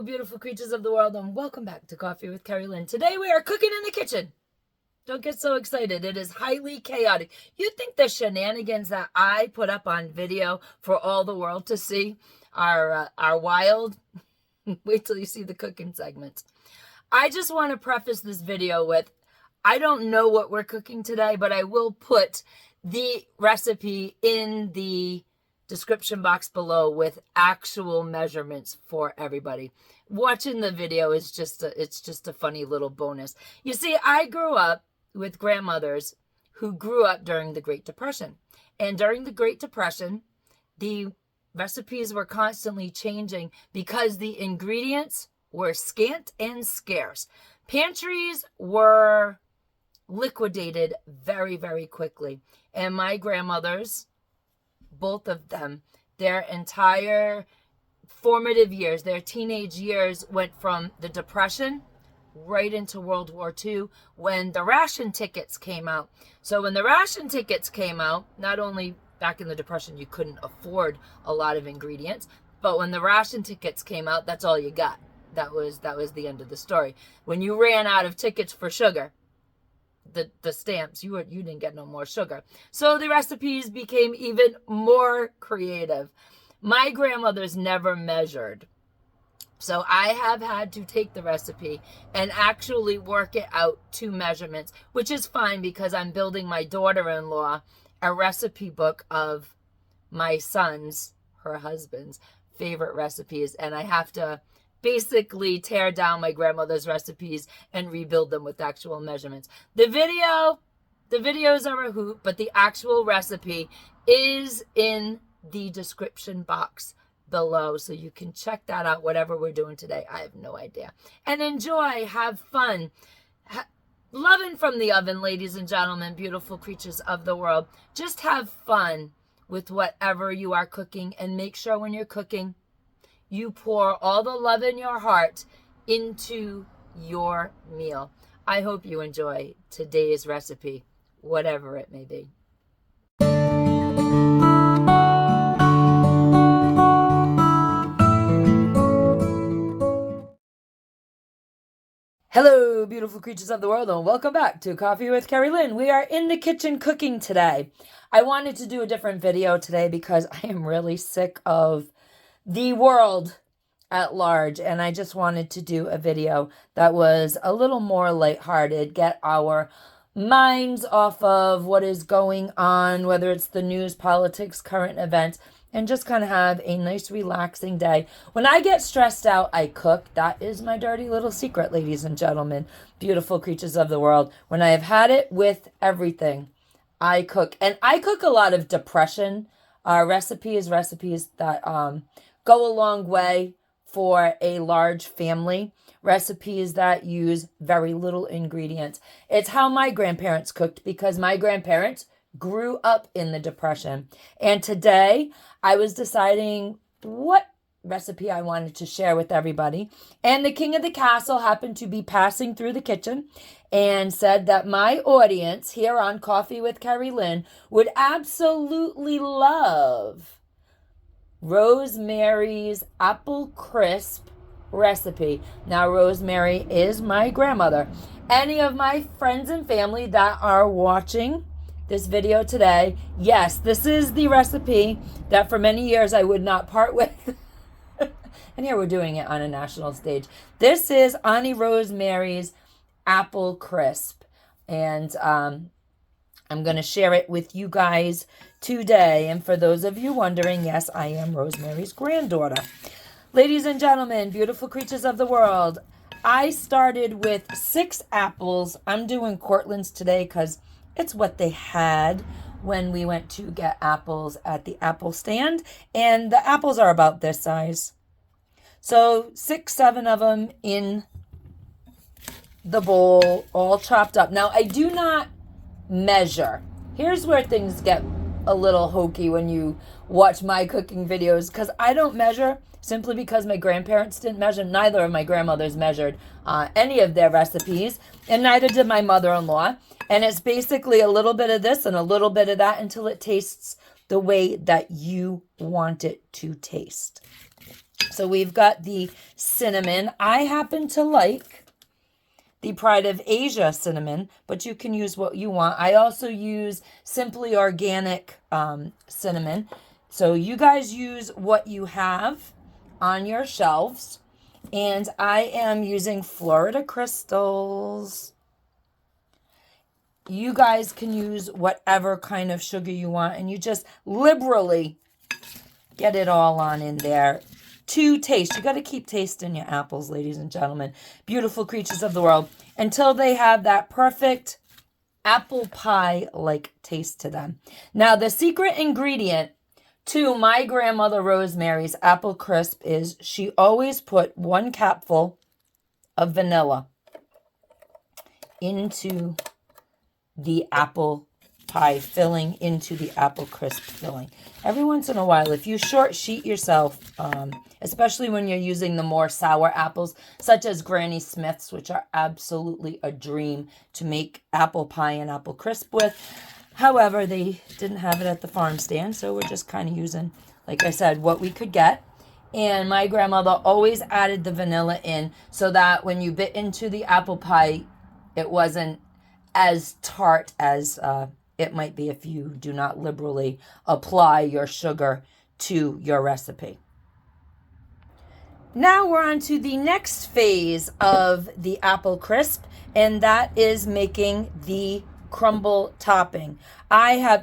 beautiful creatures of the world, and welcome back to Coffee with Kerri-Lynn. Today we are cooking in the kitchen. Don't get so excited. It is highly chaotic. You think the shenanigans that I put up on video for all the world to see are wild? Wait till you see the cooking segment. I just want to preface this video with, I don't know what we're cooking today, but I will put the recipe in the description box below with actual measurements for everybody. Watching the video is it's just a funny little bonus. You see, I grew up with grandmothers who grew up during the Great Depression. And during the Great Depression, the recipes were constantly changing because the ingredients were scant and scarce. Pantries were liquidated very, very quickly. And my grandmothers, both of them, their entire formative years, their teenage years went from the Depression right into World War II when the ration tickets came out. So when the ration tickets came out, not only back in the Depression you couldn't afford a lot of ingredients, but when the ration tickets came out, that's all you got. That was the end of the story. When you ran out of tickets for sugar, the stamps, you didn't get no more sugar. So the recipes became even more creative. My grandmother's never measured. So I have had to take the recipe and actually work it out to measurements, which is fine because I'm building my daughter-in-law a recipe book of my son's, her husband's, favorite recipes. And I have to basically tear down my grandmother's recipes and rebuild them with actual measurements. The videos are a hoot, but the actual recipe is in the description box below, so you can check that out. Whatever we're doing today, I have no idea. And enjoy, have fun, loving from the oven, ladies and gentlemen, beautiful creatures of the world. Just have fun with whatever you are cooking, and make sure when you're cooking, you pour all the love in your heart into your meal. I hope you enjoy today's recipe, whatever it may be. Hello, beautiful creatures of the world, and welcome back to Coffee with Kerri-Lynn. We are in the kitchen cooking today. I wanted to do a different video today because I am really sick of the world at large, and I just wanted to do a video that was a little more lighthearted, get our minds off of what is going on, whether it's the news, politics, current events, and just kind of have a nice relaxing day. When I get stressed out, I cook. That is my dirty little secret, ladies and gentlemen, beautiful creatures of the world. When I have had it with everything, I cook. And I cook a lot of depression recipes that go a long way for a large family, recipes that use very little ingredients. It's how my grandparents cooked because my grandparents grew up in the Depression. And today I was deciding what recipe I wanted to share with everybody. And the king of the castle happened to be passing through the kitchen and said that my audience here on Coffee with Kerri-Lynn would absolutely love Rosemary's apple crisp recipe. Now, Rosemary is my grandmother. Any of my friends and family that are watching this video today, yes, this is the recipe that for many years I would not part with. And here we're doing it on a national stage. This is Auntie Rosemary's apple crisp. And I'm going to share it with you guys today. And for those of you wondering, yes, I am Rosemary's granddaughter. Ladies and gentlemen, beautiful creatures of the world, I started with 6 apples. I'm doing Cortland's today because it's what they had when we went to get apples at the apple stand. And the apples are about this size. So 6, 7 of them in the bowl, all chopped up. Now, I do not measure. Here's where things get a little hokey when you watch my cooking videos, because I don't measure simply because my grandparents didn't measure. Neither of my grandmothers measured any of their recipes, and neither did my mother-in-law. And it's basically a little bit of this and a little bit of that until it tastes the way that you want it to taste. So we've got the cinnamon. I happen to like the Pride of Asia cinnamon, but you can use what you want. I also use Simply Organic cinnamon. So you guys use what you have on your shelves. And I am using Florida crystals. You guys can use whatever kind of sugar you want, and you just liberally get it all on in there. To taste. You got to keep tasting your apples, ladies and gentlemen. Beautiful creatures of the world. Until they have that perfect apple pie-like taste to them. Now, the secret ingredient to my grandmother Rosemary's apple crisp is she always put 1 capful of vanilla into the apple pie filling, into the apple crisp filling. Every once in a while, if you short sheet yourself, especially when you're using the more sour apples, such as Granny Smith's, which are absolutely a dream to make apple pie and apple crisp with. However, they didn't have it at the farm stand, so we're just kind of using, like I said, what we could get. And my grandmother always added the vanilla in so that when you bit into the apple pie, it wasn't as tart as it might be if you do not liberally apply your sugar to your recipe. Now we're on to the next phase of the apple crisp, and that is making the crumble topping.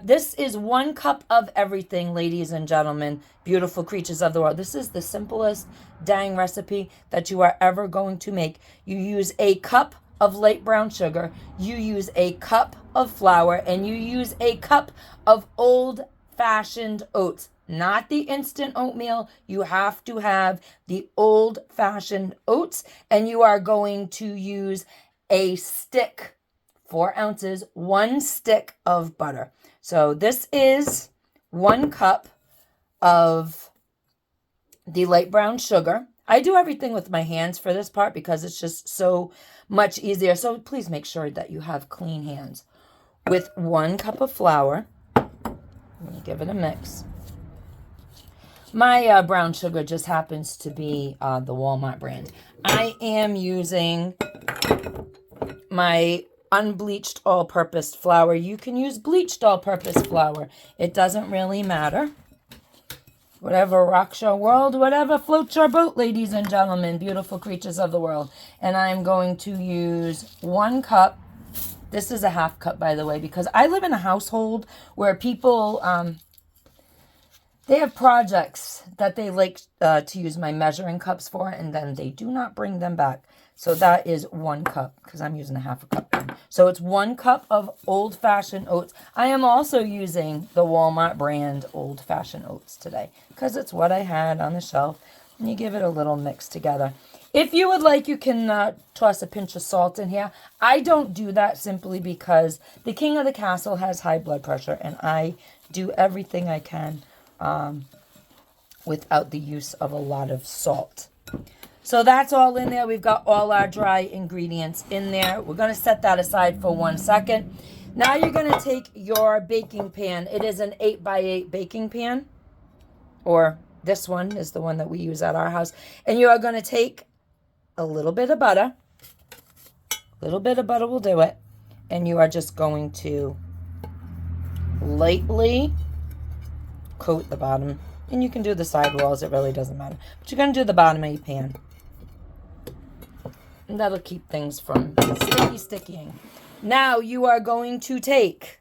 This is 1 cup of everything, ladies and gentlemen, beautiful creatures of the world. This is the simplest dang recipe that you are ever going to make. You use a cup of light brown sugar, you use a cup of flour, and you use a cup of old-fashioned oats. Not the instant oatmeal. You have to have the old-fashioned oats, and you are going to use a stick, 4 ounces, 1 stick of butter. So this is 1 cup of the light brown sugar. I do everything with my hands for this part because it's just so much easier. So please make sure that you have clean hands. With 1 cup of flour, let me give it a mix. My brown sugar just happens to be the Walmart brand. I am using my unbleached all-purpose flour. You can use bleached all-purpose flour. It doesn't really matter. Whatever rocks your world, whatever floats your boat, ladies and gentlemen, beautiful creatures of the world. And I'm going to use 1 cup. This is a half cup, by the way, because I live in a household where people, they have projects that they like to use my measuring cups for, and then they do not bring them back. So that is 1 cup, because I'm using a half a cup. So it's 1 cup of old-fashioned oats. I am also using the Walmart brand old-fashioned oats today, because it's what I had on the shelf. And you give it a little mix together. If you would like, you can toss a pinch of salt in here. I don't do that simply because the king of the castle has high blood pressure, and I do everything I can without the use of a lot of salt. So that's all in there. We've got all our dry ingredients in there. We're going to set that aside for 1 second. Now you're going to take your baking pan. It is an 8x8 baking pan, or this one is the one that we use at our house. And you are going to take a little bit of butter. A little bit of butter will do it. And you are just going to lightly coat the bottom. And you can do the side walls. It really doesn't matter. But you're going to do the bottom of your pan. And that'll keep things from stickying. Now you are going to take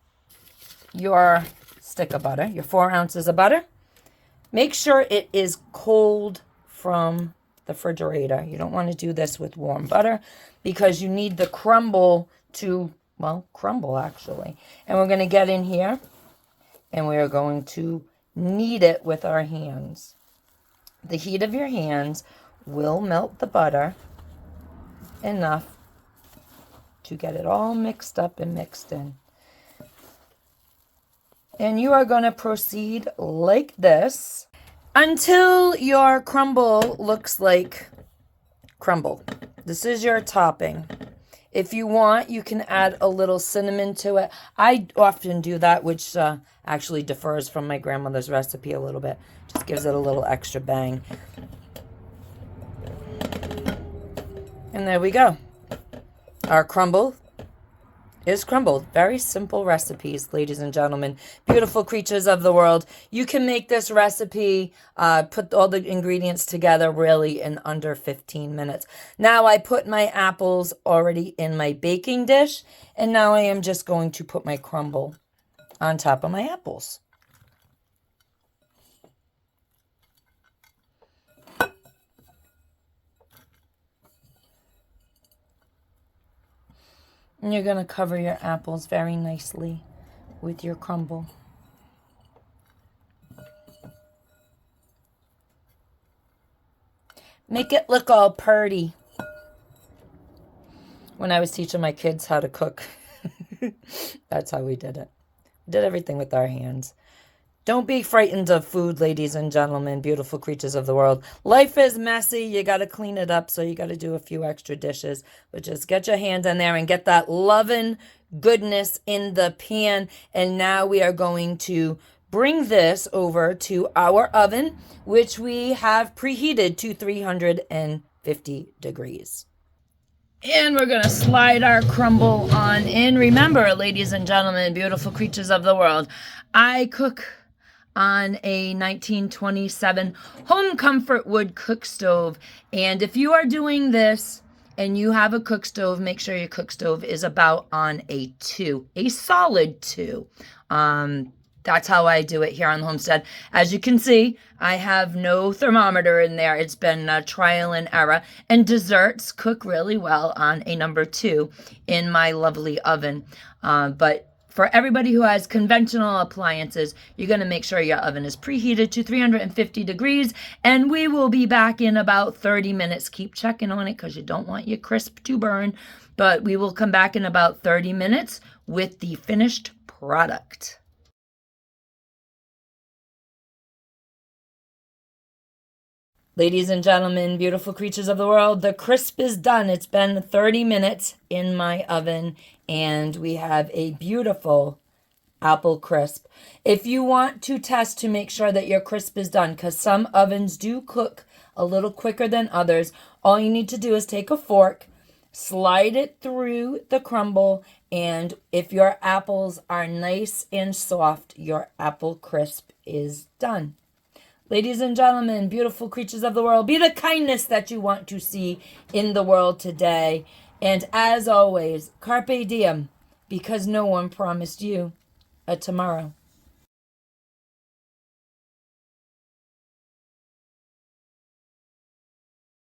your stick of butter, your 4 ounces of butter. Make sure it is cold from the refrigerator. You don't want to do this with warm butter because you need the crumble to, well, crumble actually. And we're going to get in here and we are going to knead it with our hands. The heat of your hands will melt the butter enough to get it all mixed up and mixed in. And you are going to proceed like this until your crumble looks like crumble. This is your topping. If you want, you can add a little cinnamon to it. I often do that, which actually differs from my grandmother's recipe a little bit. Just gives it a little extra bang. And there we go. Our crumble is crumbled. Very simple recipes, ladies and gentlemen. Beautiful creatures of the world. You can make this recipe, put all the ingredients together really in under 15 minutes. Now I put my apples already in my baking dish, and now I am just going to put my crumble on top of my apples. And you're going to cover your apples very nicely with your crumble. Make it look all purty. When I was teaching my kids how to cook, that's how we did it. We did everything with our hands. Don't be frightened of food, ladies and gentlemen, beautiful creatures of the world. Life is messy. You got to clean it up, so you got to do a few extra dishes. But just get your hands in there and get that loving goodness in the pan. And now we are going to bring this over to our oven, which we have preheated to 350 degrees. And we're going to slide our crumble on in. Remember, ladies and gentlemen, beautiful creatures of the world, I cook on a 1927 home comfort wood cook stove. And if you are doing this and you have a cook stove, make sure your cook stove is about on a 2, a solid 2. That's how I do it here on the Homestead. As you can see, I have no thermometer in there. It's been trial and error. And desserts cook really well on a number 2 in my lovely oven. But for everybody who has conventional appliances, you're going to make sure your oven is preheated to 350 degrees. And we will be back in about 30 minutes. Keep checking on it because you don't want your crisp to burn. But we will come back in about 30 minutes with the finished product. Ladies and gentlemen, beautiful creatures of the world, the crisp is done. It's been 30 minutes in my oven, and we have a beautiful apple crisp. If you want to test to make sure that your crisp is done, because some ovens do cook a little quicker than others, all you need to do is take a fork, slide it through the crumble, and if your apples are nice and soft, your apple crisp is done. Ladies and gentlemen, beautiful creatures of the world, be the kindness that you want to see in the world today. And as always, carpe diem, because no one promised you a tomorrow.